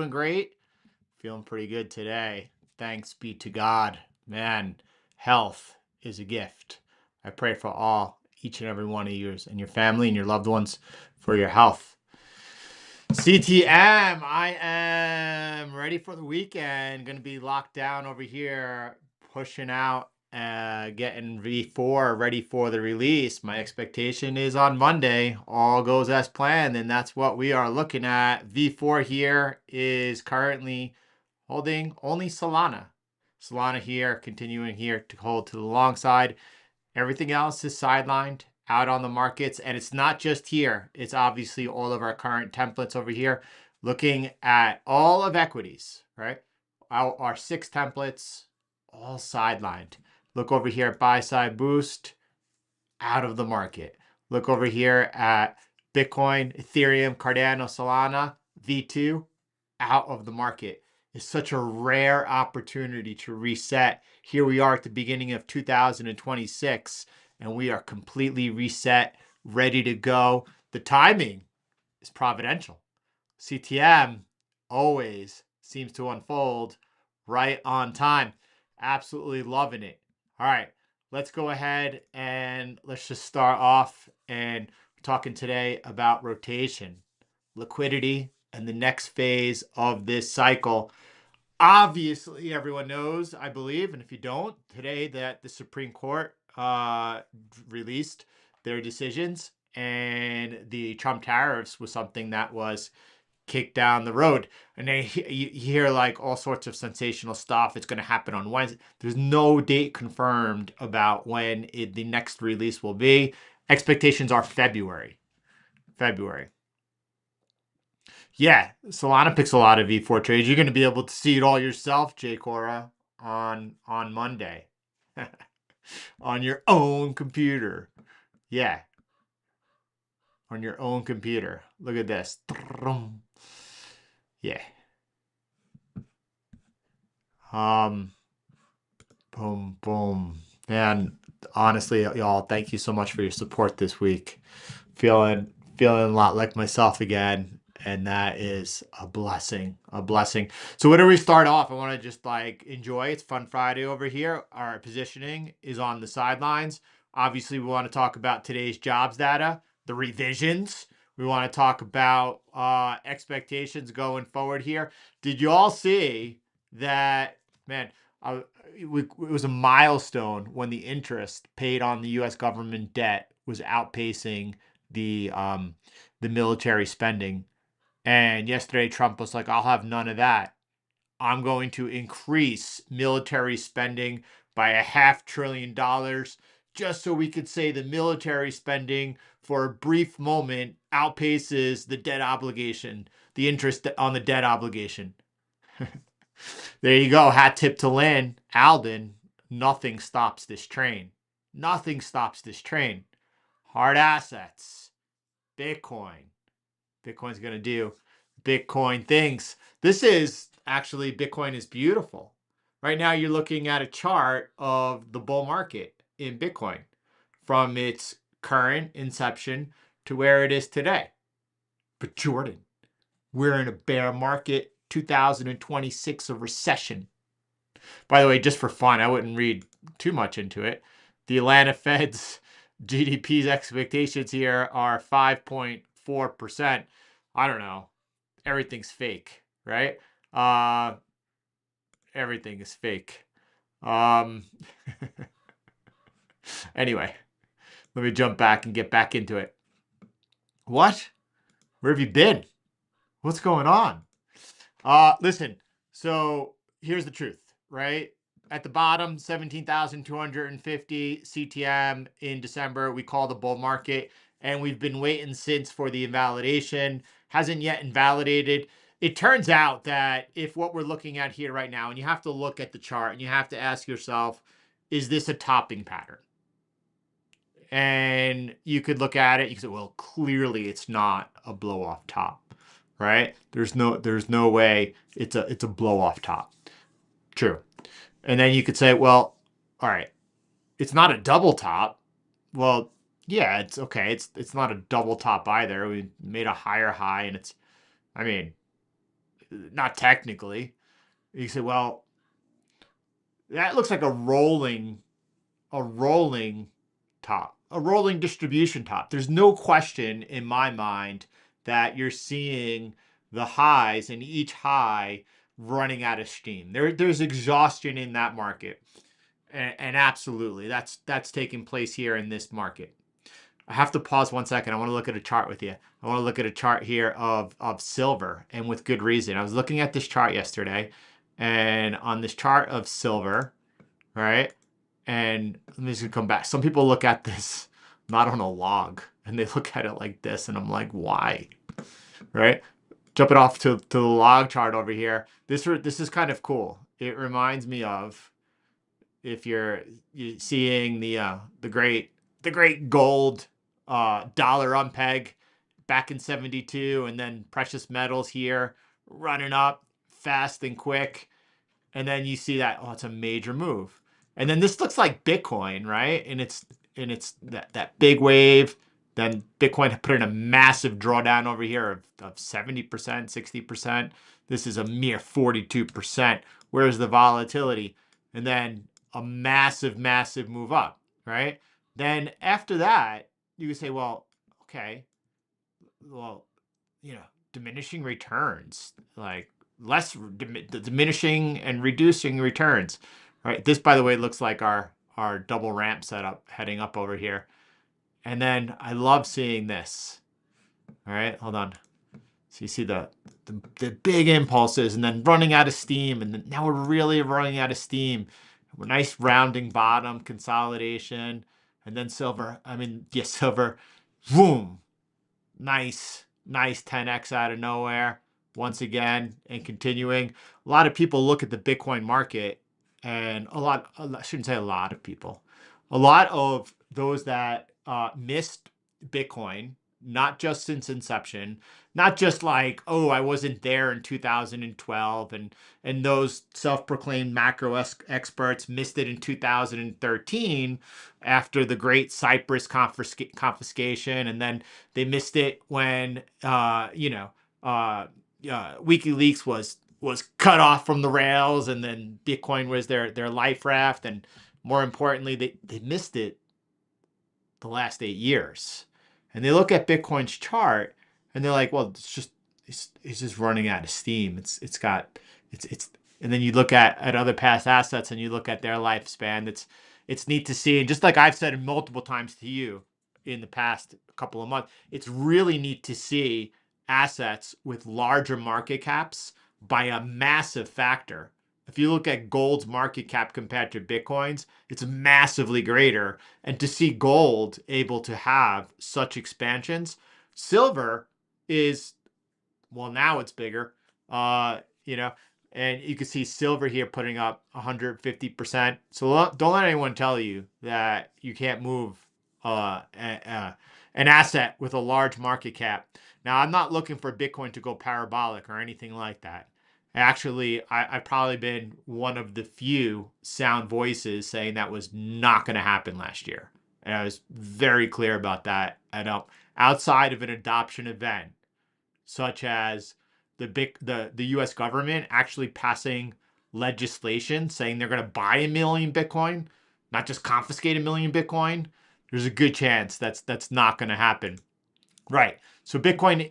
Doing great. Feeling pretty good today. Thanks be to God. Man, health is a gift. I pray for each and every one of you and your family and your loved ones for your health. CTM, I am ready for the weekend. Going to be locked down over here, pushing out, getting V4 ready for the release. My expectation is on Monday, all goes as planned, and that's what we are looking at. V4 here is currently holding only Solana. Solana here, continuing here to hold to the long side. Everything else is sidelined out on the markets. And it's not just here. It's obviously all of our current templates over here. Looking at all of equities, right? Our 6 templates, all sidelined. Look over here at buy side boost, out of the market. Look over here at Bitcoin, Ethereum, Cardano, Solana, V2, out of the market. It's such a rare opportunity to reset. Here we are at the beginning of 2026, and we are completely reset, ready to go. The timing is providential. CTM always seems to unfold right on time. Absolutely loving it. All right, let's go ahead and let's just start off. And we're talking today about rotation, liquidity, and the next phase of this cycle. Obviously, everyone knows, I believe, and if you don't, today that the Supreme Court released their decisions, and the Trump tariffs was something that was kicked down the road. And then you hear like all sorts of sensational stuff. It's going to happen on Wednesday. There's no date confirmed about when the next release will be. Expectations are February. Yeah, Solana picks a lot of V4 trades. You're going to be able to see it all yourself, Jay Cora, on Monday. On your own computer. Yeah. On your own computer. Look at this. Yeah. Boom, boom. Man, honestly, y'all, thank you so much for your support this week. Feeling a lot like myself again. And that is a blessing, a blessing. So where do we start off? I want to just like enjoy. It's Fun Friday over here. Our positioning is on the sidelines. Obviously, we want to talk about today's jobs data, the revisions. We want to talk about expectations going forward here. Did you all see that, man, it was a milestone when the interest paid on the U.S. government debt was outpacing the military spending. And yesterday, Trump was like, I'll have none of that. I'm going to increase military spending by $500 billion just so we could say the military spending for a brief moment outpaces the debt obligation, the interest on the debt obligation. There you go. Hat tip to Lynn. Alden, nothing stops this train. Nothing stops this train. Hard assets. Bitcoin. Bitcoin's going to do Bitcoin things. This is actually, Bitcoin is beautiful. Right now, you're looking at a chart of the bull market in Bitcoin from its current inception to where it is today. But Jordan, we're in a bear market, 2026, a recession. By the way, just for fun, I wouldn't read too much into it. The Atlanta Fed's GDP's expectations here are 5.4%. I don't know. Everything's fake, right? Everything is fake. Anyway, let me jump back and get back into it. What? Where have you been? What's going on? Listen, so here's the truth, right? At the bottom, 17,250 CTM in December. We call the bull market, and we've been waiting since for the invalidation. Hasn't yet invalidated. It turns out that if what we're looking at here right now, and you have to look at the chart and you have to ask yourself, is this a topping pattern? And you could look at it, you could say, well, clearly it's not a blow off top, right? There's no way it's a blow off top. True. And then you could say, well, all right, it's not a double top. Well, yeah, it's okay. It's not a double top either. We made a higher high, and I mean, not technically. You say, well, that looks like a rolling top, a rolling distribution top. There's no question in my mind that you're seeing the highs and each high running out of steam. There's exhaustion in that market. And absolutely, that's taking place here in this market. I have to pause 1 second. I want to look at a chart with you. I want to look at a chart here of silver, and with good reason. I was looking at this chart yesterday, and on this chart of silver, right? And let me just come back. Some people look at this not on a log, and they look at it like this, and I'm like, why? Right? Jumping off to the log chart over here. This is kind of cool. It reminds me of if you're seeing the great gold dollar unpeg back in 72, and then precious metals here running up fast and quick, and then you see that, oh, it's a major move. And then this looks like Bitcoin, right? And it's that big wave. Then Bitcoin put in a massive drawdown over here of 70%, 60%. This is a mere 42%. Where's the volatility? And then a massive, massive move up, right? Then after that, you can say, well, okay, well, diminishing returns, like diminishing and reducing returns, right? This, by the way, looks like our double ramp setup heading up over here. And then I love seeing this. All right, hold on. So you see the big impulses, and then running out of steam, and then now we're really running out of steam. Nice rounding bottom consolidation, and then silver. Silver, boom, nice 10x out of nowhere once again, and continuing. A lot of people look at the Bitcoin market, and I shouldn't say a lot of people, a lot of those that missed Bitcoin, not just since inception, not just like, oh, I wasn't there in 2012, and those self-proclaimed macro experts missed it in 2013 after the great Cyprus confiscation, and then they missed it when WikiLeaks was cut off from the rails, and then Bitcoin was their life raft, and more importantly, they missed it the last 8 years. And they look at Bitcoin's chart, and they're like, well, it's just running out of steam. It's and then you look at other past assets, and you look at their lifespan. It's neat to see. And just like I've said multiple times to you in the past couple of months, it's really neat to see assets with larger market caps by a massive factor. If you look at gold's market cap compared to Bitcoin's, it's massively greater. And to see gold able to have such expansions, silver is, well, now it's bigger, and you can see silver here putting up 150%. So don't let anyone tell you that you can't move an asset with a large market cap. Now, I'm not looking for Bitcoin to go parabolic or anything like that. Actually, I've probably been one of the few sound voices saying that was not going to happen last year. And I was very clear about that. Outside of an adoption event, such as the U.S. government actually passing legislation saying they're going to buy 1 million Bitcoin, not just confiscate 1 million Bitcoin, there's a good chance that's not going to happen. Right. So Bitcoin,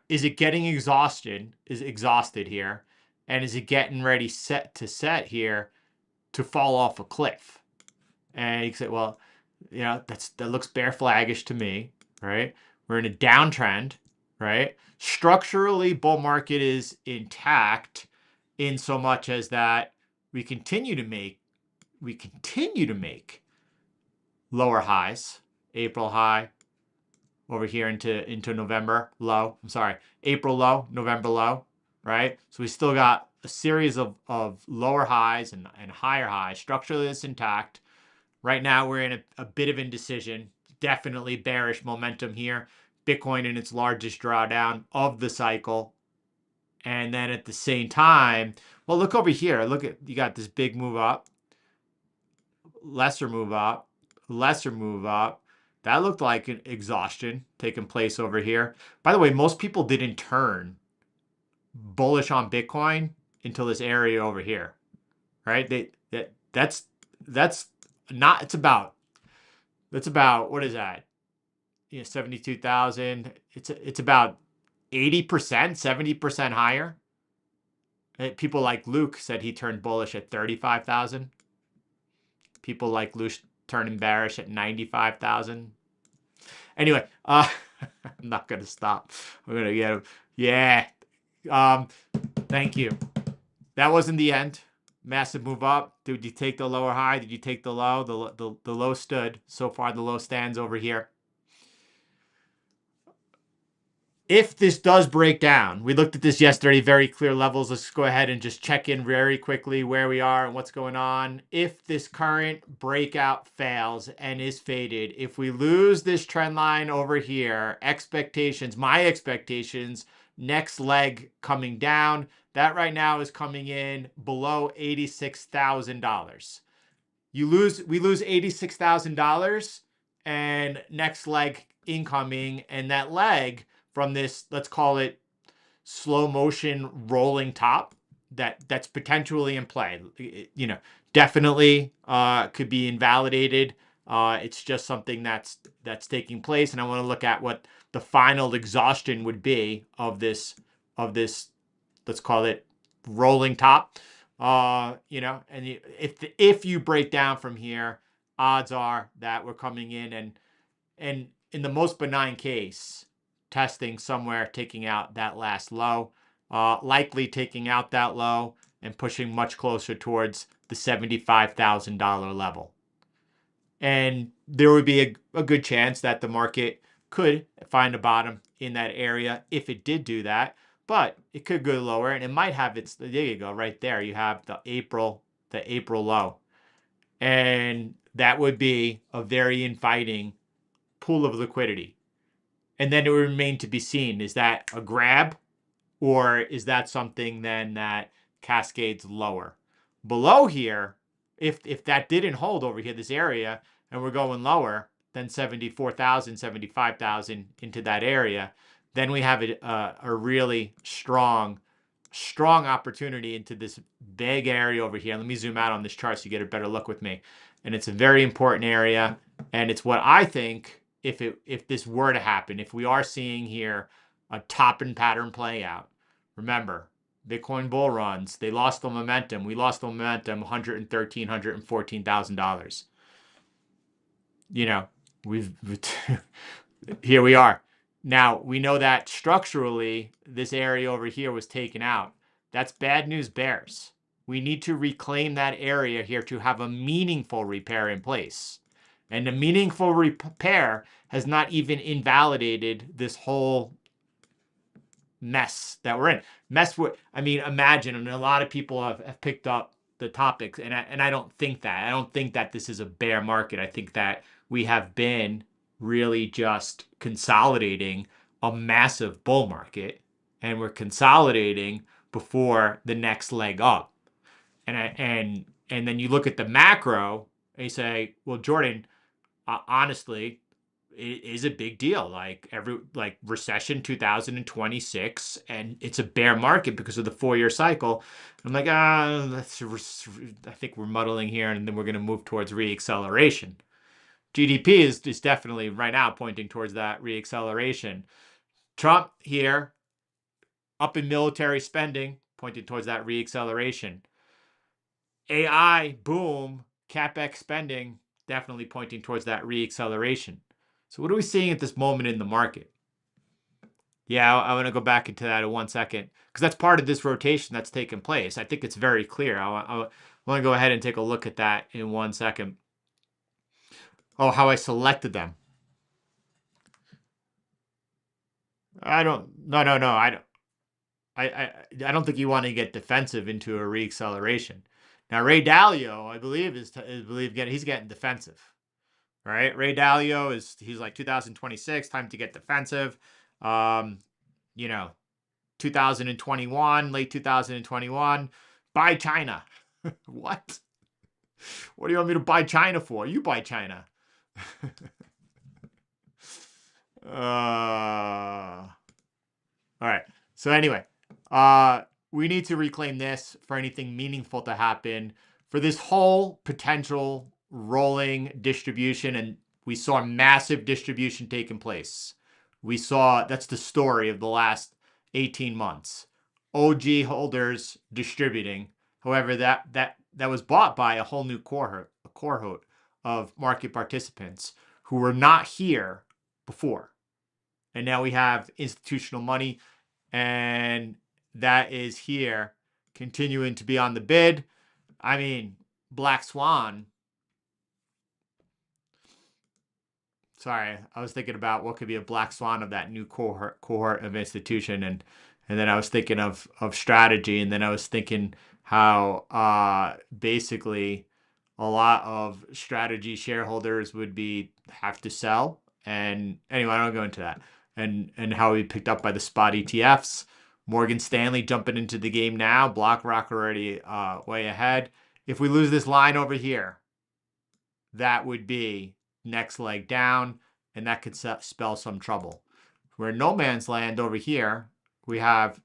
is it getting exhausted here? And is it getting ready set here to fall off a cliff? And you can say, well, that looks bear flaggish to me, right? We're in a downtrend, right? Structurally, bull market is intact in so much as that we continue to make lower highs. April high over here into November low. I'm sorry, April low, November low, right? So we still got a series of lower highs and higher highs. Structurally, it's intact. Right now, we're in a bit of indecision. Definitely bearish momentum here. Bitcoin in its largest drawdown of the cycle. And then at the same time, well, look over here. You got this big move up, lesser move up, lesser move up. That looked like an exhaustion taking place over here. By the way, most people didn't turn bullish on Bitcoin until this area over here, right? That's not, that's about, what is that? 72,000. It's about 80%, 70% higher. People like Luke said he turned bullish at 35,000. People like Luke turning bearish at 95,000. Anyway, I'm not gonna stop. I'm gonna get him. Yeah. Thank you. That wasn't the end. Massive move up. Did you take the lower high? Did you take the low? The low stood. So far, the low stands over here. If this does break down, we looked at this yesterday, very clear levels. Let's go ahead and just check in very quickly where we are and what's going on. If this current breakout fails and is faded, if we lose this trend line over here, expectations, my expectations, next leg coming down, that right now is coming in below $86,000. We lose $86,000 and next leg incoming, and that leg from this, let's call it slow motion rolling top, that's potentially in play. Definitely could be invalidated. It's just something that's taking place, and I want to look at what the final exhaustion would be of this, let's call it rolling top. And if you break down from here, odds are that we're coming in and in the most benign case, testing somewhere, taking out that last low, likely taking out that low and pushing much closer towards the $75,000 level. And there would be a good chance that the market could find a bottom in that area if it did do that, but it could go lower and it might have its, there you go, right there. You have the April low. And that would be a very inviting pool of liquidity. And then it would remain to be seen. Is that a grab or is that something then that cascades lower? Below here, if that didn't hold over here, this area, and we're going lower than 74,000, 75,000 into that area, then we have a really strong opportunity into this big area over here. Let me zoom out on this chart so you get a better look with me. And it's a very important area. And it's what I think, if this were to happen, if we are seeing here a top and pattern play out. Remember, Bitcoin bull runs, they lost the momentum. We lost the momentum, $113,000, $114,000. We've here we are. Now, we know that structurally, this area over here was taken out. That's bad news bears. We need to reclaim that area here to have a meaningful repair in place. And the meaningful repair has not even invalidated this whole mess that we're in. Imagine, and a lot of people have picked up the topics, and I don't think that. I don't think that this is a bear market. I think that we have been really just consolidating a massive bull market, and we're consolidating before the next leg up. And then you look at the macro and you say, well, Jordan, honestly, it is a big deal. Like recession 2026, and it's a bear market because of the 4-year cycle. I'm like, I think we're muddling here, and then we're going to move towards reacceleration. GDP is definitely right now pointing towards that reacceleration. Trump here, up in military spending, pointing towards that reacceleration. AI boom, CapEx spending, definitely pointing towards that reacceleration. So what are we seeing at this moment in the market? Yeah, I want to go back into that in 1 second because that's part of this rotation that's taken place. I think it's very clear. I want to go ahead and take a look at that in 1 second. Oh, how I selected them. No. I don't think you want to get defensive into a reacceleration. Now, Ray Dalio, I believe, he's getting defensive. Right? Ray Dalio he's like 2026, time to get defensive. 2021, late 2021, buy China. What? What do you want me to buy China for? You buy China. All right. So anyway, We need to reclaim this for anything meaningful to happen for this whole potential rolling distribution. And we saw massive distribution taking place. We saw that's the story of the last 18 months. OG holders distributing. However, that was bought by a whole new cohort of market participants who were not here before. And now we have institutional money, and that is here continuing to be on the bid. I mean, Black Swan. Sorry, I was thinking about what could be a black swan of that new cohort of institution, and then I was thinking of strategy, and then I was thinking how basically a lot of strategy shareholders would be have to sell. And anyway, I don't go into that. And how we picked up by the spot ETFs. Morgan Stanley jumping into the game now. BlackRock already way ahead. If we lose this line over here, that would be next leg down, and that could spell some trouble. We're in no man's land over here. We have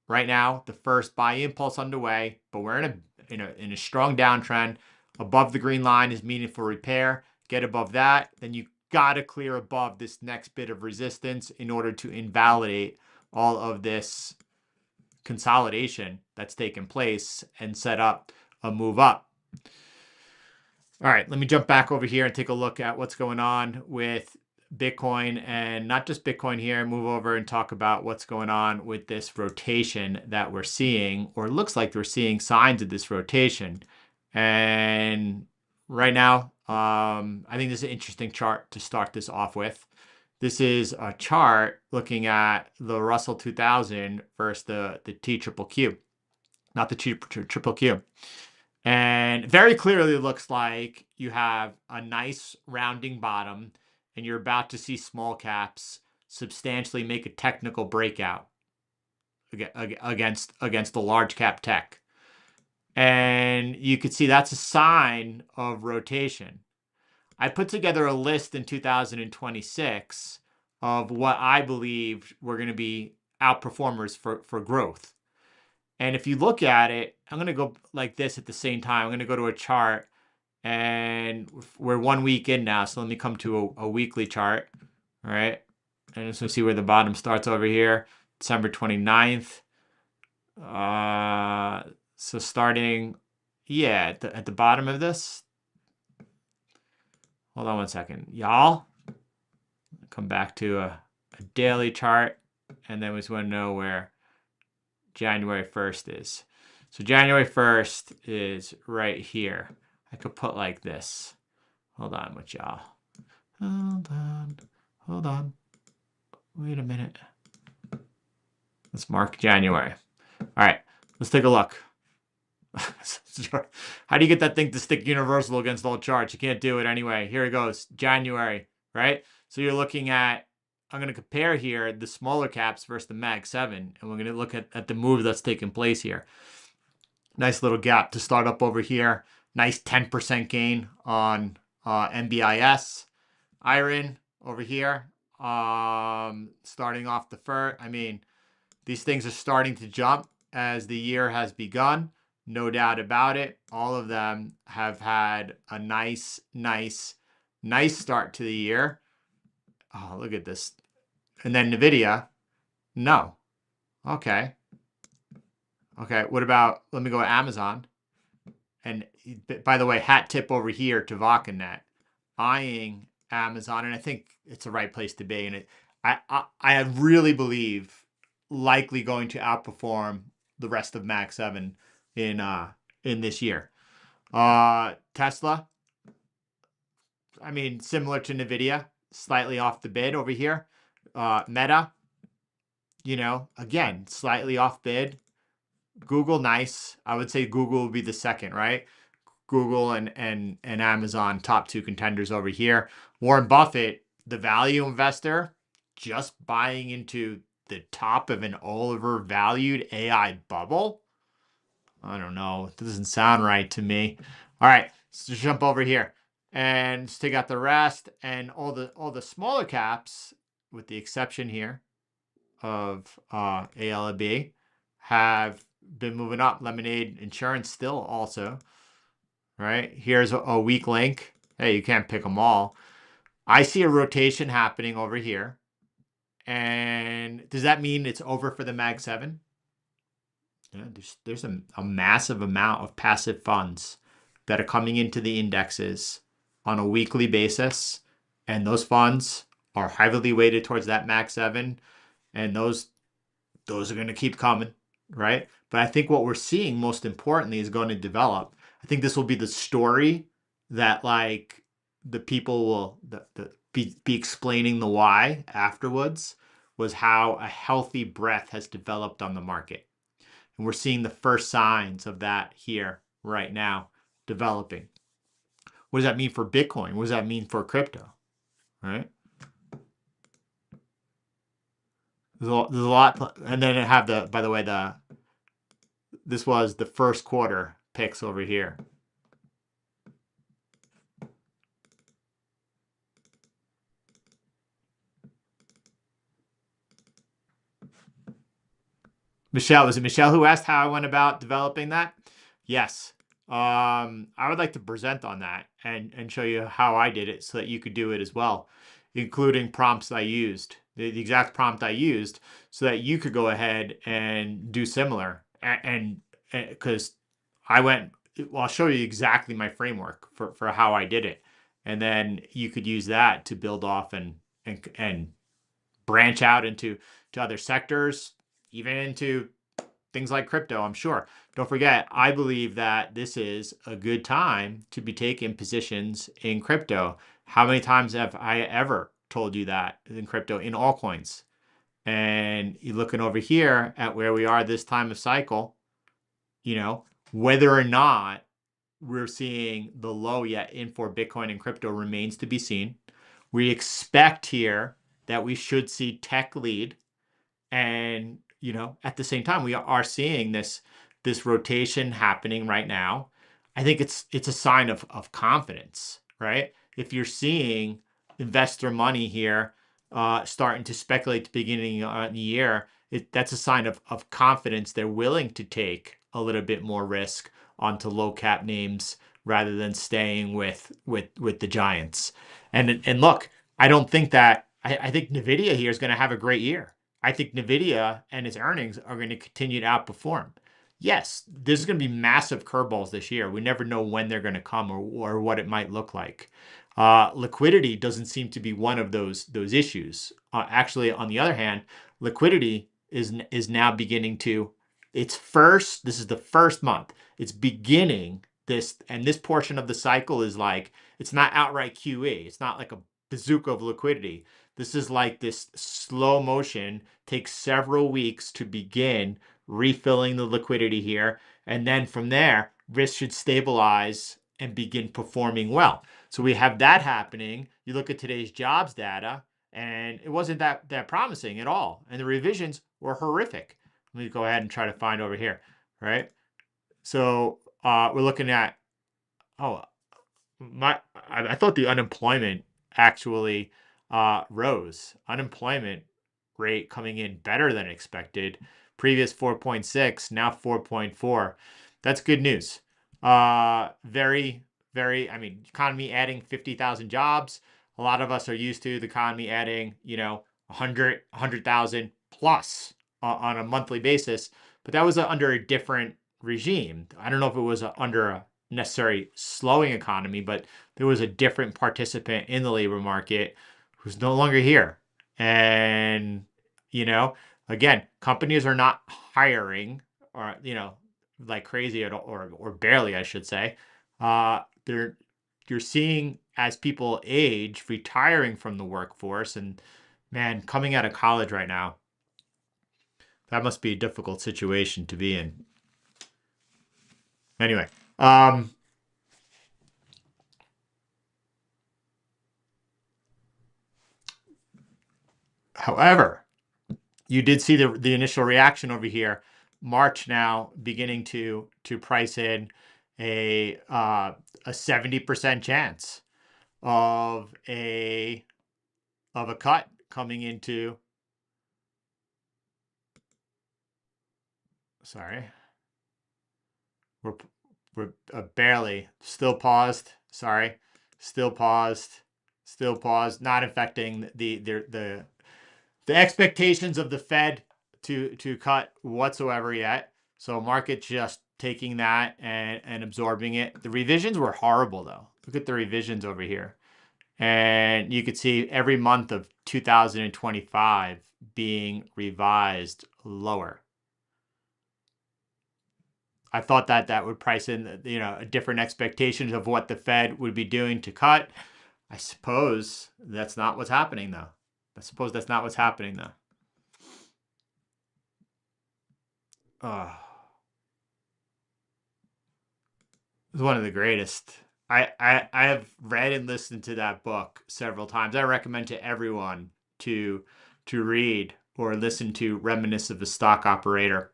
right now the first buy impulse underway, but we're in a strong downtrend. Above the green line is meaningful repair. Get above that, then you got to clear above this next bit of resistance in order to invalidate all of this consolidation that's taken place and set up a move up. All right, let me jump back over here and take a look at what's going on with Bitcoin, and not just Bitcoin here, move over and talk about what's going on with this rotation that we're seeing, or it looks like we're seeing signs of this rotation. And right now, I think this is an interesting chart to start this off with. This is a chart looking at the Russell 2000 versus the TQQQ, not the triple Q. And very clearly looks like you have a nice rounding bottom, and you're about to see small caps substantially make a technical breakout against the large cap tech. And you could see that's a sign of rotation. I put together a list in 2026 of what I believe were going to be outperformers for growth. And if you look at it, I'm going to go like this at the same time. I'm going to go to a chart, and we're 1 week in now. So let me come to a weekly chart. All right. And just to see where the bottom starts over here, December 29th. So starting, yeah, at the bottom of this. Hold on 1 second, y'all. Come back to a daily chart, and then we just want to know where January 1st is. So January 1st is right here. I could put like this. Hold on with y'all. Hold on. Wait a minute. Let's mark January. All right, let's take a look. How do you get that thing to stick universal against all charts? You can't do it anyway. Here it goes, January, right? So you're looking at, I'm going to compare here the smaller caps versus the Mag 7, and we're going to look at the move that's taking place here. Nice little gap to start up over here. Nice 10% gain on MBIS. Iron over here, starting off the first. I mean, these things are starting to jump as the year has begun. No doubt about it. All of them have had a nice start to the year. Oh, look at this. And then NVIDIA, no. Okay. Okay, what about, let me go to Amazon. And by the way, hat tip over here to Vacanet, eyeing Amazon, and I think it's the right place to be. And I really believe likely going to outperform the rest of Mag 7 in this year. Tesla, I mean, similar to NVIDIA, slightly off the bid over here. Meta, you know, again, slightly off bid. Google, nice. I would say Google would be the second, right? Google and Amazon, top two contenders over here. Warren Buffett, the value investor, just buying into the top of an overvalued AI bubble. I don't know. It doesn't sound right to me. All right, let's just jump over here and let's take out the rest, and all the smaller caps, with the exception here of ALB, have been moving up. Lemonade Insurance still also, right? Here's a weak link. Hey, you can't pick them all. I see a rotation happening over here. And does that mean it's over for the Mag 7? Yeah, there's a massive amount of passive funds that are coming into the indexes on a weekly basis. And those funds are heavily weighted towards that Mag 7. And those are going to keep coming, right? But I think what we're seeing most importantly is going to develop. I think this will be the story that like the people will be explaining the why afterwards, was how a healthy breath has developed on the market. And we're seeing the first signs of that here right now developing. What does that mean for Bitcoin? What does that mean for crypto? Right? There's a lot, and then I have by the way, this was the first quarter picks over here. Michelle, was it Michelle who asked how I went about developing that? Yes. I would like to present on that and show you how I did it so that you could do it as well, including prompts I used, the exact prompt I used, so that you could go ahead and do similar. And because I went, well, I'll show you exactly my framework for how I did it. And then you could use that to build off and branch out into to other sectors, even into things like crypto, I'm sure. Don't forget, I believe that this is a good time to be taking positions in crypto. How many times have I ever told you that in crypto, in altcoins? And you're looking over here at where we are this time of cycle, you know, whether or not we're seeing the low yet in for Bitcoin and crypto remains to be seen. We expect here that we should see tech lead, and at the same time we are seeing this rotation happening right now. I think it's a sign of confidence, right? If you're seeing investor money here starting to speculate at the beginning of the year, that's a sign of confidence. They're willing to take a little bit more risk onto low cap names rather than staying with the giants. And look, I don't think that I think Nvidia here is going to have a great year. I think Nvidia and its earnings are going to continue to outperform. Yes, there's going to be massive curveballs this year. We never know when they're going to come or what it might look like. Liquidity doesn't seem to be one of those issues. Actually, on the other hand, liquidity is now beginning to this is the first month. It's beginning this, and this portion of the cycle is like, it's not outright QE. It's not like a bazooka of liquidity. This is like this slow motion, takes several weeks to begin refilling the liquidity here. And then from there, risk should stabilize and begin performing well. So we have that happening. You look at today's jobs data, and it wasn't that promising at all. And the revisions were horrific. Let me go ahead and try to find over here, right? So we're looking at, oh, I thought the unemployment actually rose. Unemployment rate coming in better than expected. Previous 4.6, now 4.4. That's good news. Very, very, I mean, economy adding 50,000 jobs. A lot of us are used to the economy adding, 100,000 plus on a monthly basis. But that was under a different regime. I don't know if it was under a necessary slowing economy, but there was a different participant in the labor market who's no longer here. And, again, companies are not hiring or, like crazy at all, or barely, I should say. You're seeing as people age, retiring from the workforce, and man, coming out of college right now, that must be a difficult situation to be in. Anyway, however, you did see the initial reaction over here. March now beginning to price in a 70% chance of a cut coming into Sorry. We're barely still paused. Sorry. Still paused. Still paused. Not affecting the expectations of the Fed to cut whatsoever yet. So market just taking that and absorbing it. The revisions were horrible though. Look at the revisions over here. And you could see every month of 2025 being revised lower. I thought that that would price in, different expectations of what the Fed would be doing to cut. I suppose that's not what's happening though. Oh, it's one of the greatest. I have read and listened to that book several times. I recommend to everyone to read or listen to Reminisce of a Stock Operator.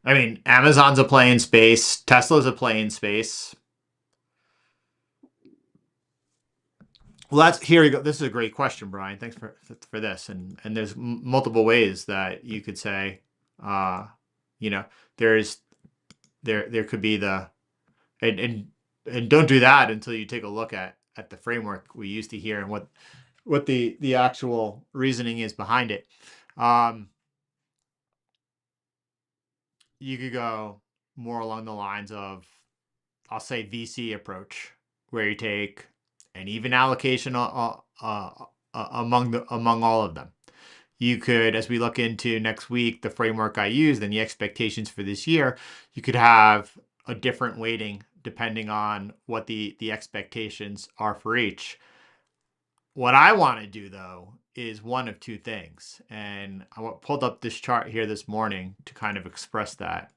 I mean, Amazon's a play in space. Tesla's a play in space. Well, here you go. This is a great question, Brian. Thanks for this. And there's multiple ways that you could say, uh, you know, there's there could be the and don't do that until you take a look at the framework we used to hear and what the actual reasoning is behind it. You could go more along the lines of, I'll say, VC approach, where you take an even allocation among all of them. You could, as we look into next week, the framework I used and the expectations for this year, you could have a different weighting depending on what the expectations are for each. What I want to do though is one of two things, and I pulled up this chart here this morning to kind of express that.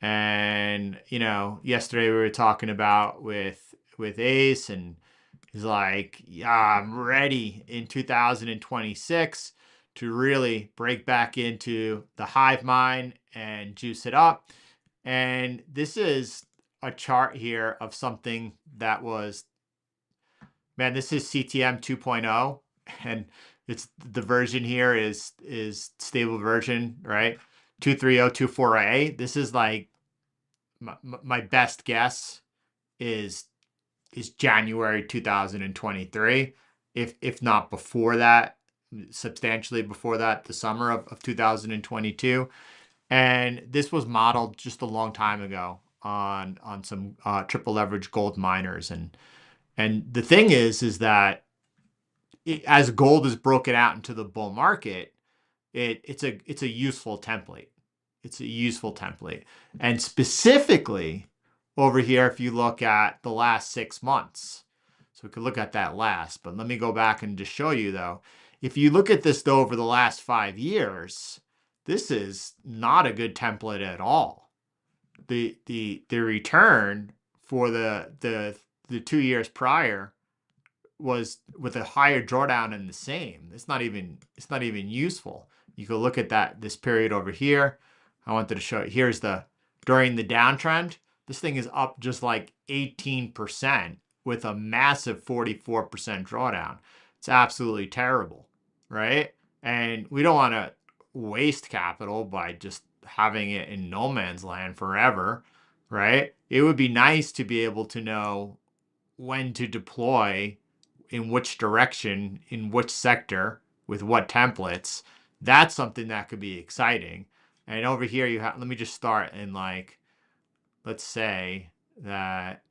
And yesterday we were talking about with Ace, and he's like, yeah, I'm ready in 2026 to really break back into the hive mind and juice it up. And this is a chart here of something that was, man, this is CTM 2.0, and it's the version here is stable version, right? 23024A. This is like my best guess is January 2023, if not before that, substantially before that, the summer of 2022. And this was modeled just a long time ago on some triple leverage gold miners. And the thing is that as gold is broken out into the bull market, it's a useful template. It's a useful template. And specifically over here, if you look at the last 6 months, so we could look at that last, but let me go back and just show you though. If you look at this though over the last 5 years, this is not a good template at all. The return for the 2 years prior was with a higher drawdown and the same. It's not even useful. You could look at this period over here. I wanted to show you. Here's during the downtrend, this thing is up just like 18% with a massive 44% drawdown. It's absolutely terrible, right? And we don't want to waste capital by just having it in no man's land forever, right? It would be nice to be able to know when to deploy, in which direction, in which sector, with what templates. That's something that could be exciting. And over here you have, let me just start in like, let's say that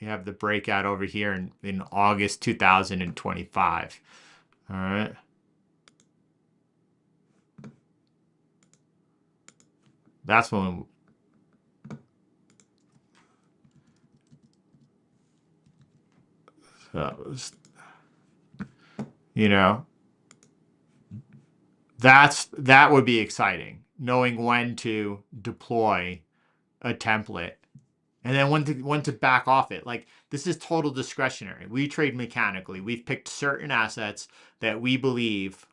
you have the breakout over here in August 2025. All right. That's when that would be exciting, knowing when to deploy a template and then when to back off it. Like, this is total discretionary. We trade mechanically. We've picked certain assets that we believe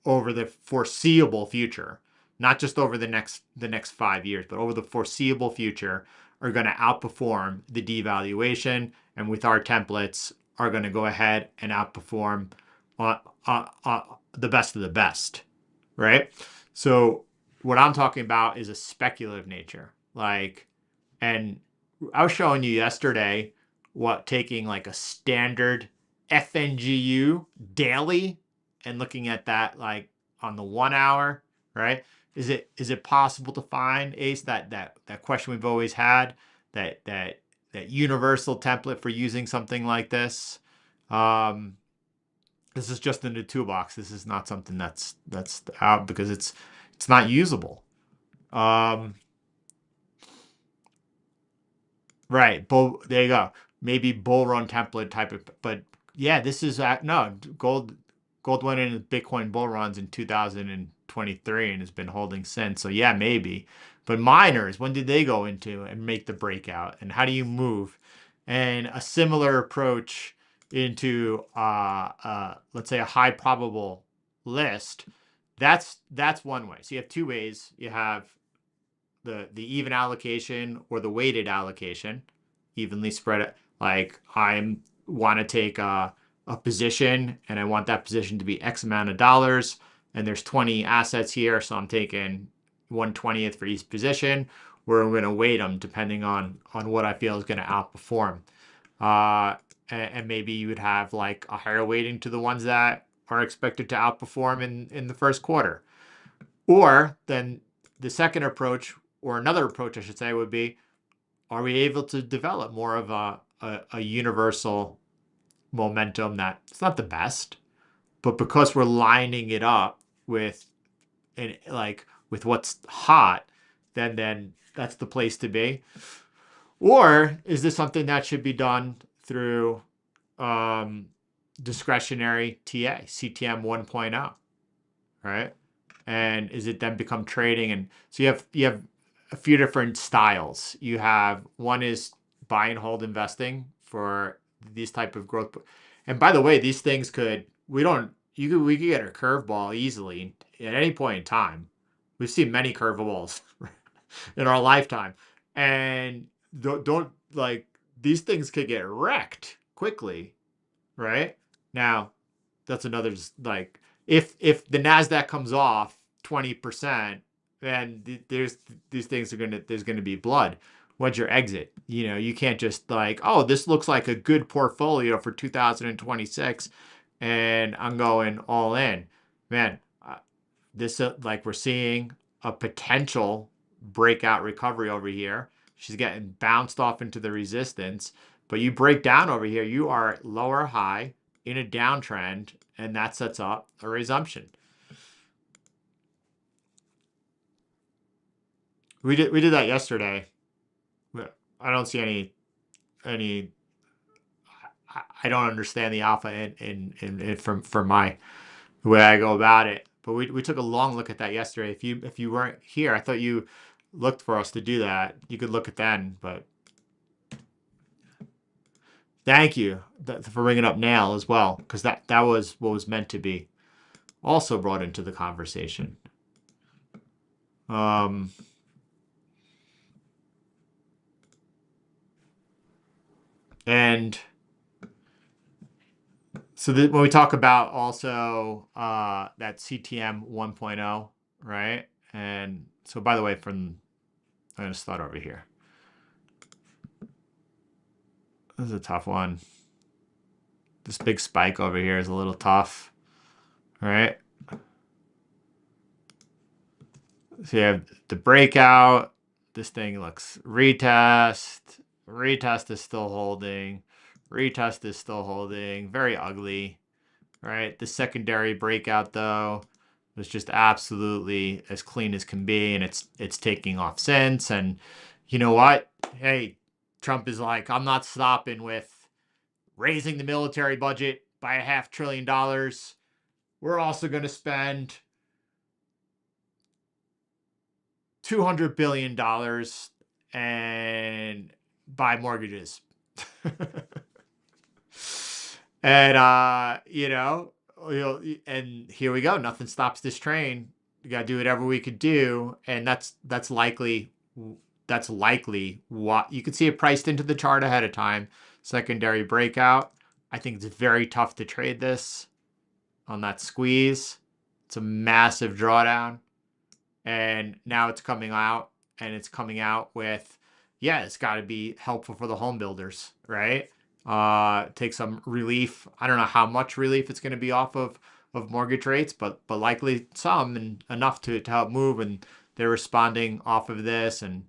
over the foreseeable future, not just over the next 5 years, but over the foreseeable future, are going to outperform the devaluation, and with our templates are going to go ahead and outperform the best of the best, right? So what I'm talking about is a speculative nature. Like, and I was showing you yesterday what taking like a standard FNGU daily and looking at that like on the 1 hour, right? Is it possible to find, Ace, that question we've always had, that universal template for using something like this? Um, this is just in the toolbox. This is not something that's out because it's not usable. Um, right. There you go. Maybe bull run template type of, but yeah, this is no gold went in Bitcoin bull runs in 2023 and has been holding since. So yeah, maybe. But miners, when did they go into and make the breakout? And how do you move? And a similar approach into let's say a high probable list. That's one way. So you have two ways. You have the even allocation or the weighted allocation, evenly spread it. Like I want to take a position and I want that position to be X amount of dollars, and there's 20 assets here, so I'm taking 1/20th for each position, where I'm going to weight them depending on what I feel is going to outperform. And maybe you would have like a higher weighting to the ones that are expected to outperform in the first quarter. Or then the second approach, or another approach, I should say, would be, are we able to develop more of a universal momentum that it's not the best, but because we're lining it up with like with what's hot, then that's the place to be? Or is this something that should be done through um, discretionary CTM 1.0, right? And is it then become trading? And so you have a few different styles. You have one is buy and hold investing for these type of growth. And by the way, these things could we could get a curveball easily at any point in time. We've seen many curveballs in our lifetime, and don't like these things could get wrecked quickly, right? Now, that's another like if the Nasdaq comes off 20%, then there's these things there's gonna be blood. What's your exit? You can't just like, oh, this looks like a good portfolio for 2026, and I'm going all in, man. This like we're seeing a potential breakout recovery over here. She's getting bounced off into the resistance, but you break down over here, you are lower high in a downtrend, and that sets up a resumption. We did that yesterday. I don't see any. I don't understand the alpha in from my the way I go about it. But we took a long look at that yesterday. If you weren't here, I thought you looked for us to do that. You could look at then, but thank you for bringing up Nail as well, because that was what was meant to be also brought into the conversation. Um, and so when we talk about also that CTM 1.0, right? And so, by the way, I'm going to start over here. This is a tough one. This big spike over here is a little tough, right? So you have the breakout. This thing looks retest. Retest is still holding. Retest is still holding. Very ugly, right? The secondary breakout, though, was just absolutely as clean as can be, and it's taking off since. And you know what? Hey, Trump is like, I'm not stopping with raising the military budget by $500 billion. We're also going to spend $200 billion and buy mortgages. And and here we go. Nothing stops this train. We got to do whatever we could do, and that's likely what you could see it priced into the chart ahead of time. Secondary breakout. I think it's very tough to trade this. on that squeeze. It's a massive drawdown. And now it's coming out, and it's coming out with, yeah, it's got to be helpful for the home builders, right? Take some relief. I don't know how much relief it's going to be off of mortgage rates, but likely some, and enough to help move. And they're responding off of this. And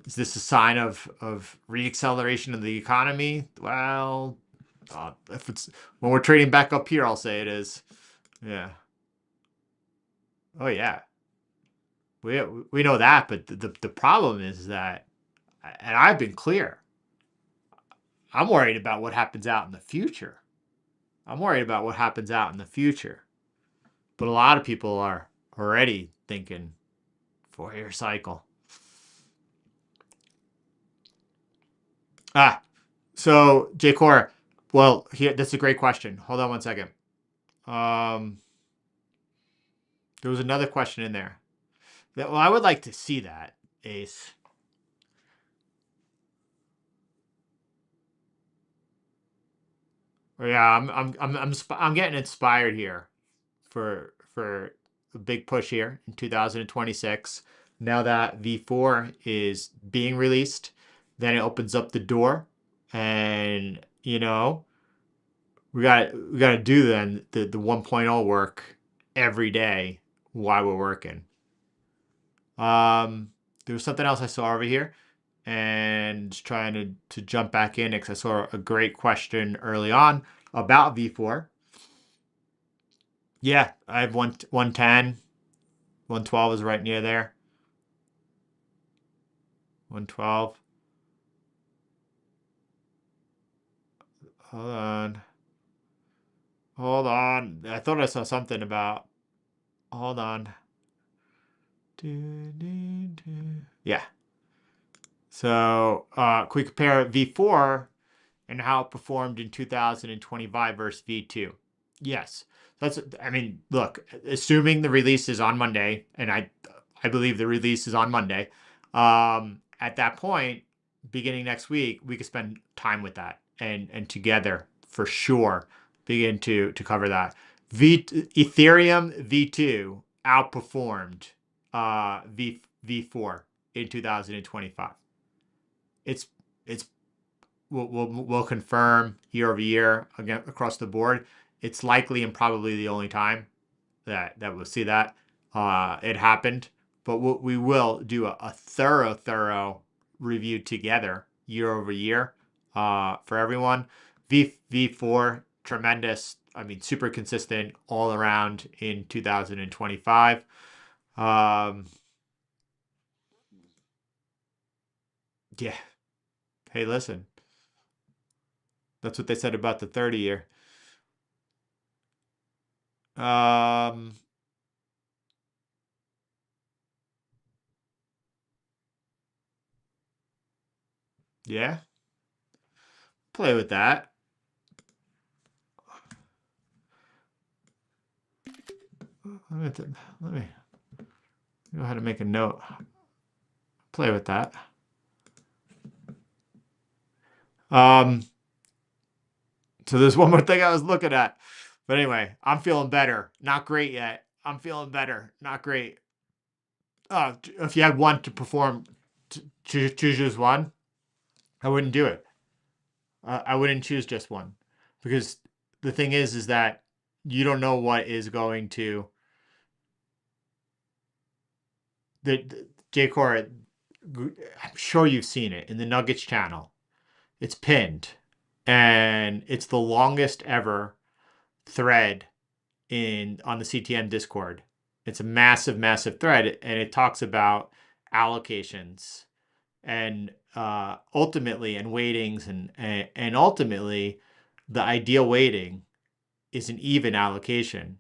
is this a sign of reacceleration of the economy? Well, if it's when we're trading back up here, I'll say it is. Yeah. Oh yeah. We know that, but the problem is that, and I've been clear, I'm worried about what happens out in the future. I'm worried about what happens out in the future. But a lot of people are already thinking 4-year cycle. So J Core, well, here, that's a great question. Hold on one second. There was another question in there. Well, I would like to see that, Ace. Yeah, I'm getting inspired here for a big push here in 2026. Now that V4 is being released, then it opens up the door, and we got to do then the 1.0 work every day while we're working. There was something else I saw over here, and just trying to jump back in because I saw a great question early on about V4. Yeah, I have 110. 112 is right near there. 112. Hold on. Hold on. I thought I saw something about. Hold on. Yeah. So, quick compare V4 and how it performed in 2025 versus V2. Yes. I mean, look, assuming the release is on Monday, and I believe the release is on Monday, at that point, beginning next week, we could spend time with that and together for sure begin to cover that. Ethereum V2 outperformed V4 in 2025. It's we'll confirm year over year again across the board. It's likely and probably the only time that we'll see that it happened. But we will do a thorough review together year over year for everyone. V4 tremendous. I mean, super consistent all around in 2025. Yeah. Hey, listen. That's what they said about the 30-year. Yeah. Play with that. Let me go ahead and make a note. Play with that. So there's one more thing I was looking at. But anyway, I'm feeling better. Not great yet. I'm feeling better. Not great. If you had one to perform, choose just one, I wouldn't do it. I wouldn't choose just one. Because the thing is that you don't know what is going to. J-Core, I'm sure you've seen it in the Nuggets channel. It's pinned. And it's the longest ever thread on the CTN Discord. It's a massive thread, and it talks about allocations and ultimately and weightings and ultimately the ideal weighting is an even allocation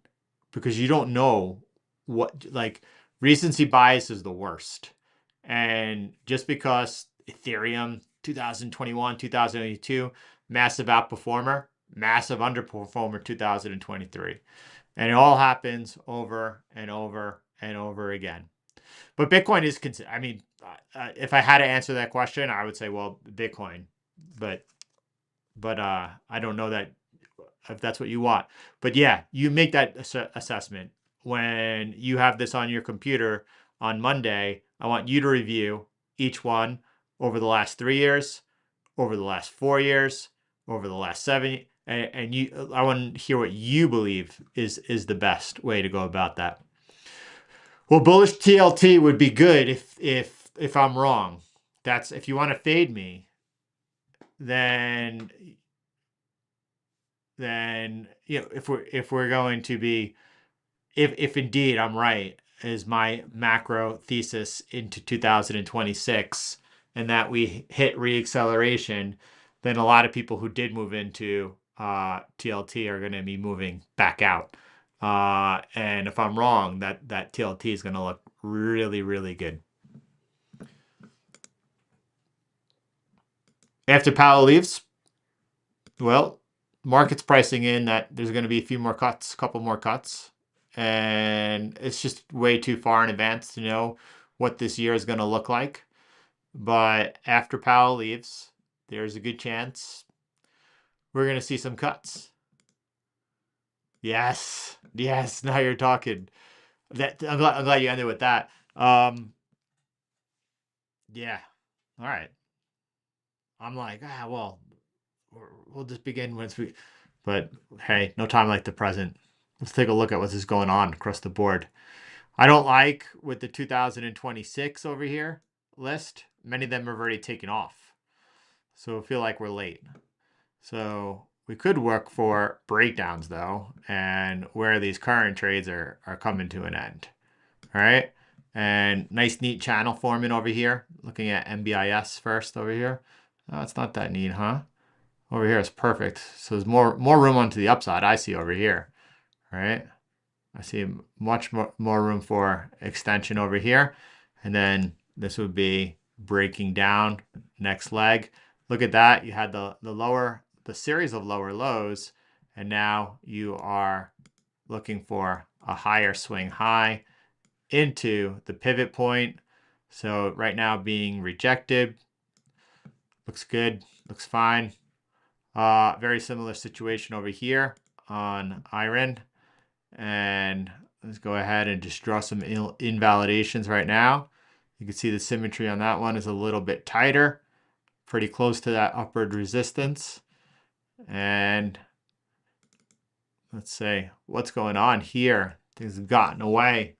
because you don't know what, like, recency bias is the worst. And just because Ethereum 2021, 2022, massive outperformer, massive underperformer 2023. And it all happens over and over and over again. But Bitcoin is, I mean, if I had to answer that question, I would say, well, Bitcoin. But I don't know that if that's what you want. But yeah, you make that assessment when you have this on your computer on Monday. I want you to review each one over the last 3 years, over the last 4 years, over the last 7, and you. I want to hear what you believe is the best way to go about that. Well, bullish TLT would be good if I'm wrong. That's if you want to fade me, then if we're going to be if indeed I'm right is my macro thesis into 2026 and that we hit reacceleration, then a lot of people who did move into TLT are going to be moving back out. And if I'm wrong, that TLT is going to look really, really good. After Powell leaves, well, market's pricing in that there's going to be a few more cuts, a couple more cuts. And it's just way too far in advance to know what this year is going to look like. But after Powell leaves, there's a good chance we're going to see some cuts. Yes. Yes. Now you're talking. I'm glad you ended with that. Yeah. All right. I'm like, well, we'll just begin once we. But hey, no time like the present. Let's take a look at what's going on across the board. I don't like with the 2026 over here list. Many of them have already taken off. So I feel like we're late. So we could work for breakdowns though, and where these current trades are coming to an end. All right. And nice neat channel forming over here. Looking at MBIS first over here. Oh, it's not that neat, huh? Over here is perfect. So there's more room onto the upside I see over here. All right. I see much more room for extension over here. And then this would be breaking down next leg. Look at that. You had the series of lower lows, and now you are looking for a higher swing high into the pivot point. So right now being rejected. Looks good. Looks fine. Very similar situation over here on iron. And let's go ahead and just draw some invalidations right now. You can see the symmetry on that one is a little bit tighter, pretty close to that upward resistance. And let's say what's going on here. Things have gotten away.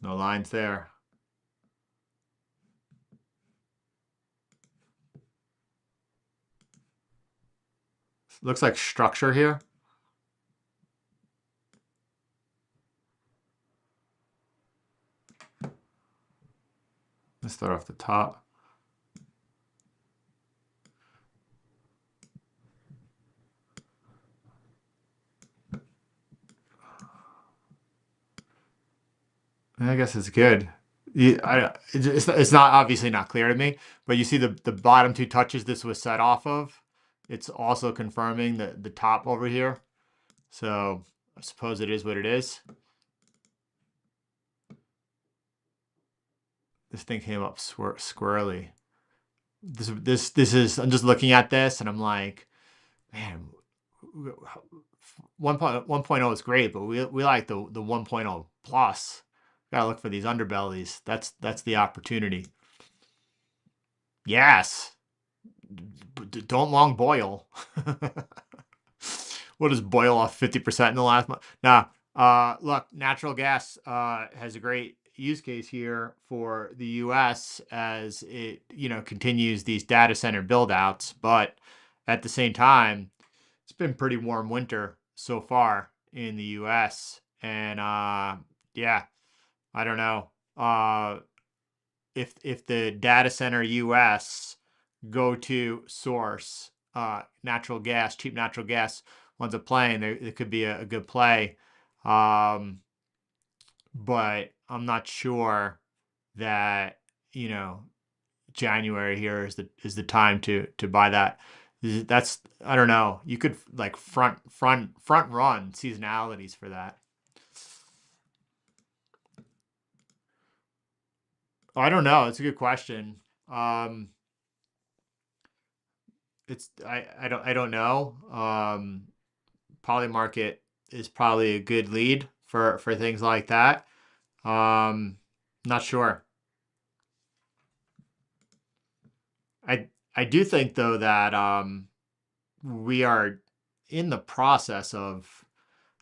No lines there. Looks like structure here. Let's start off the top. I guess it's good. It's not obviously not clear to me, but you see the bottom two touches this was set off of. It's also confirming the top over here. So I suppose it is what it is. This thing came up squirrely. This is, I'm just looking at this and I'm like, man, 1.0 is great, but we like the 1.0 plus. Gotta look for these underbellies. That's the opportunity. Yes. Don't long boil. What does boil off 50% in the last month? Now, look, natural gas has a great use case here for the U.S. as it continues these data center build outs, but at the same time, it's been pretty warm winter so far in the U.S. and yeah, I don't know if the data center U.S. go to source natural gas, cheap natural gas ones a plane, it could be a good play. But I'm not sure that January here is the time to buy that. That's, I don't know. You could like front run seasonalities for that. I don't know. It's a good question. Um, I don't know. Poly market is probably a good lead for things like that. Um, Not sure. I do think though that we are in the process of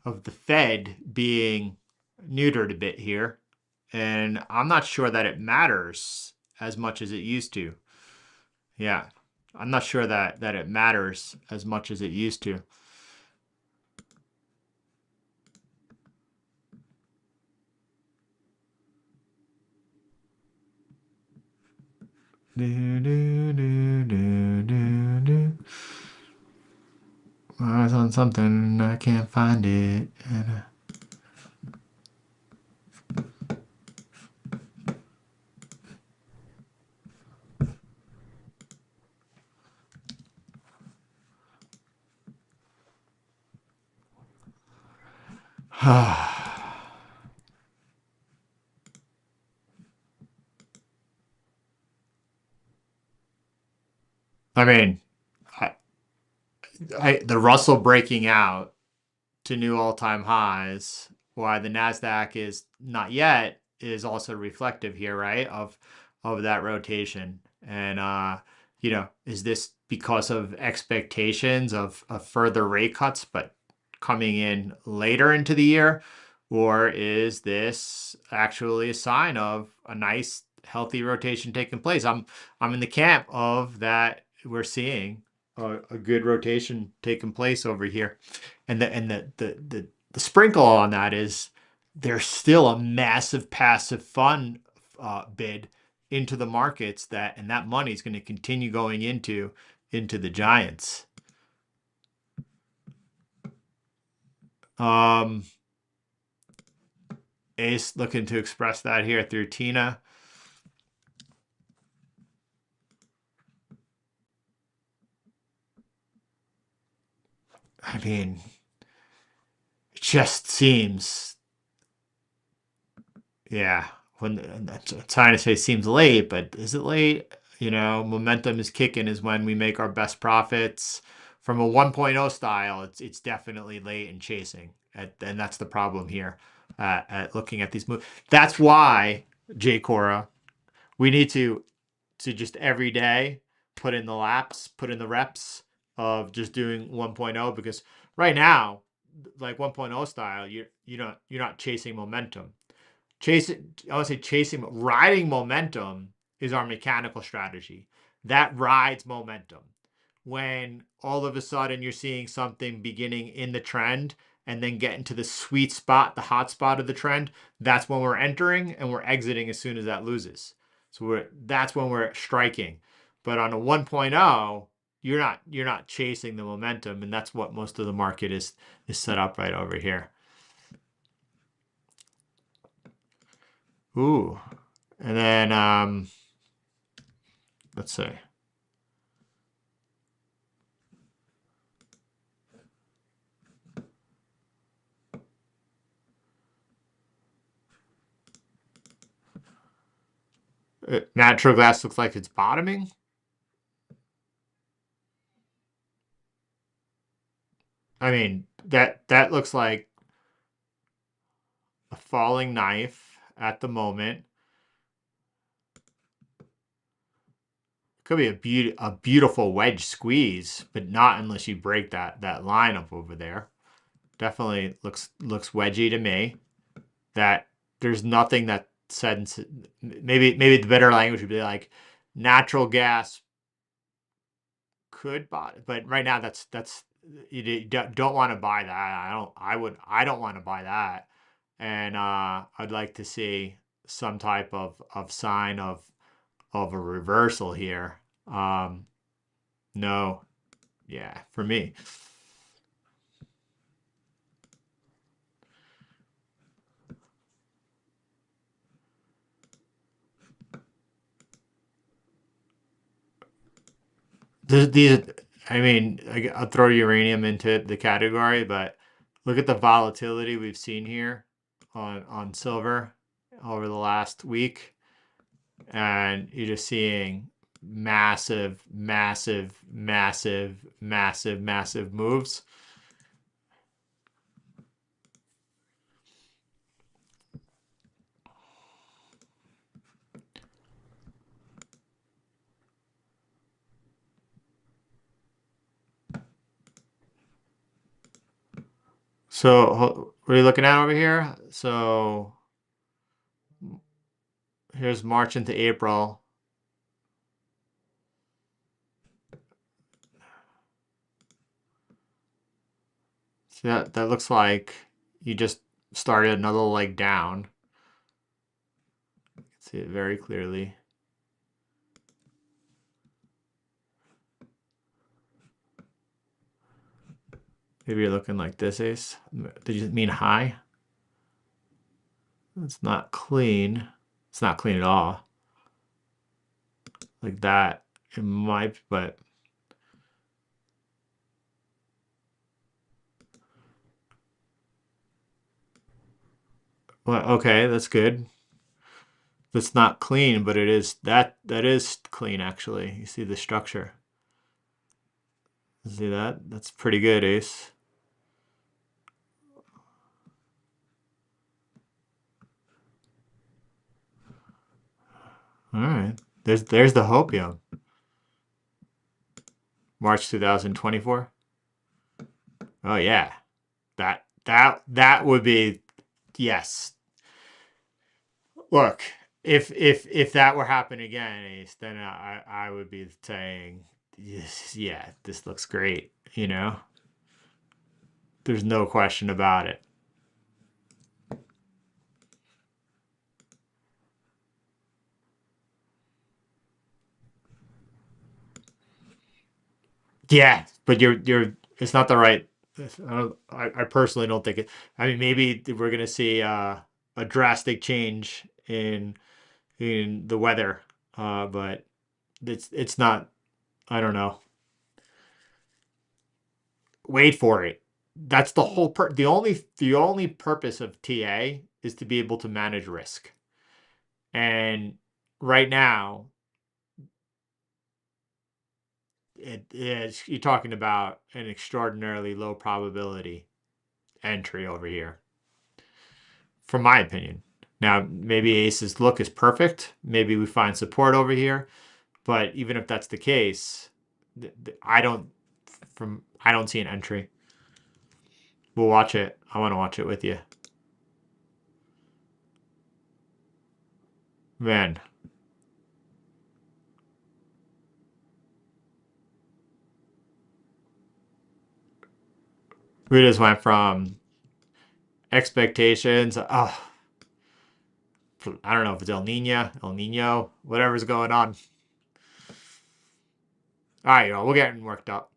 the Fed being neutered a bit here, and I'm not sure that it matters as much as it used to. Yeah, I'm not sure that it matters as much as it used to. Do, do, do, do, do, do. I was on something, I can't find it. I mean, I, the Russell breaking out to new all-time highs, why the Nasdaq is not yet, is also reflective here, right? Of that rotation. And is this because of expectations of further rate cuts, but coming in later into the year? Or is this actually a sign of a nice healthy rotation taking place? I'm in the camp of that we're seeing a good rotation taking place over here. And the sprinkle on that is there's still a massive passive fund bid into the markets, and that money is going to continue going into the giants. Um, Ace looking to express that here through Tina. I mean, it just seems, yeah. When I'm trying to say seems late, but is it late? Momentum is kicking is when we make our best profits. From a 1.0 style, it's definitely late and chasing, and that's the problem here. At looking at these moves, that's why J Cora, we need to just every day put in the laps, put in the reps of just doing 1.0, because right now, like 1.0 style, you're not chasing momentum. I would say riding momentum is our mechanical strategy. That rides momentum. When all of a sudden you're seeing something beginning in the trend and then get into the sweet spot, the hot spot of the trend, that's when we're entering, and we're exiting as soon as that loses. So that's when we're striking. But on a 1.0, you're not chasing the momentum, and that's what most of the market is set up right over here. Ooh. And then let's see. Natural gas looks like it's bottoming. I mean, that looks like a falling knife at the moment. Could be a beautiful wedge squeeze, but not unless you break that line up over there. Definitely looks wedgy to me. That there's nothing that said, maybe the better language would be like natural gas could buy, but right now that's you don't want to buy that. I don't want to buy that. And I'd like to see some type of sign of a reversal here. No, yeah, for me. These, I mean, I'll throw uranium into the category, but look at the volatility we've seen here on silver over the last week. And you're just seeing massive, massive, massive, massive, massive moves. So what are you looking at over here? So here's March into April. So that looks like you just started another leg down. You can see it very clearly. Maybe you're looking like this, Ace. Did you mean high? It's not clean. It's not clean at all. Like that, it might, but well, okay, that's good. That's not clean, but it is that is clean actually. You see the structure. See that? That's pretty good, Ace. All right. There's the hopium. March 2024. Oh yeah. That would be yes. Look, if that were happening again, Ace, then I would be saying yes, yeah, this looks great, you know? There's no question about it. Yeah, but you're it's not the right I personally don't think it. I mean, maybe we're gonna see a drastic change in the weather, but it's not. I don't know. Wait for it. That's the whole the only purpose of TA is to be able to manage risk. And right now, it is you're talking about an extraordinarily low probability entry over here, from my opinion. Now, maybe Ace's look is perfect. Maybe we find support over here, but even if that's the case, I don't see an entry. We'll watch it. I want to watch it with you, man. We just went from expectations. Oh, I don't know if it's El Nino, whatever's going on. All right, y'all. We're getting worked up.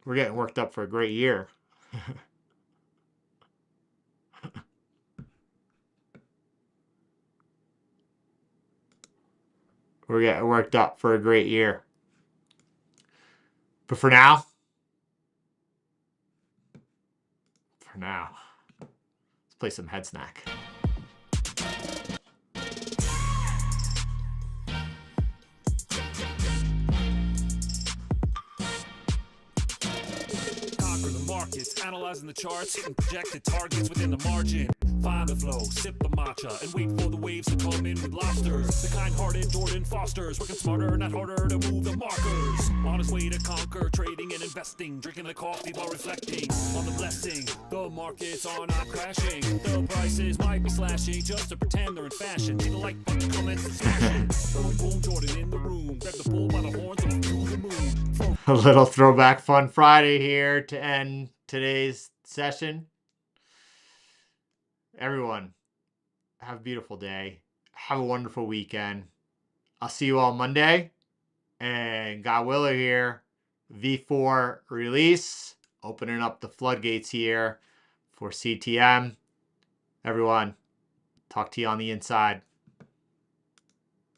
We're getting worked up for a great year. We're getting worked up for a great year. But for now, let's play some head snack. Conquer the markets, analyzing the charts, hitting projected targets within the margin. Find the flow, sip the matcha, and wait for the waves to come in with lobsters. The kind-hearted Jordan Fosters, working smarter, not harder to move the markers. On his way to conquer, trading and investing, drinking the coffee while reflecting on the blessing. The markets are not crashing, the prices might be slashing, just to pretend they're in fashion. See the like button, comments, and smash it. Boom, boom, Jordan in the room, grab the bull by the horns and through the moon. A little throwback fun Friday here to end today's session. Everyone, have a beautiful day. Have a wonderful weekend. I'll see you all Monday. And God willing here, V4 release, opening up the floodgates here for CTM. Everyone, talk to you on the inside.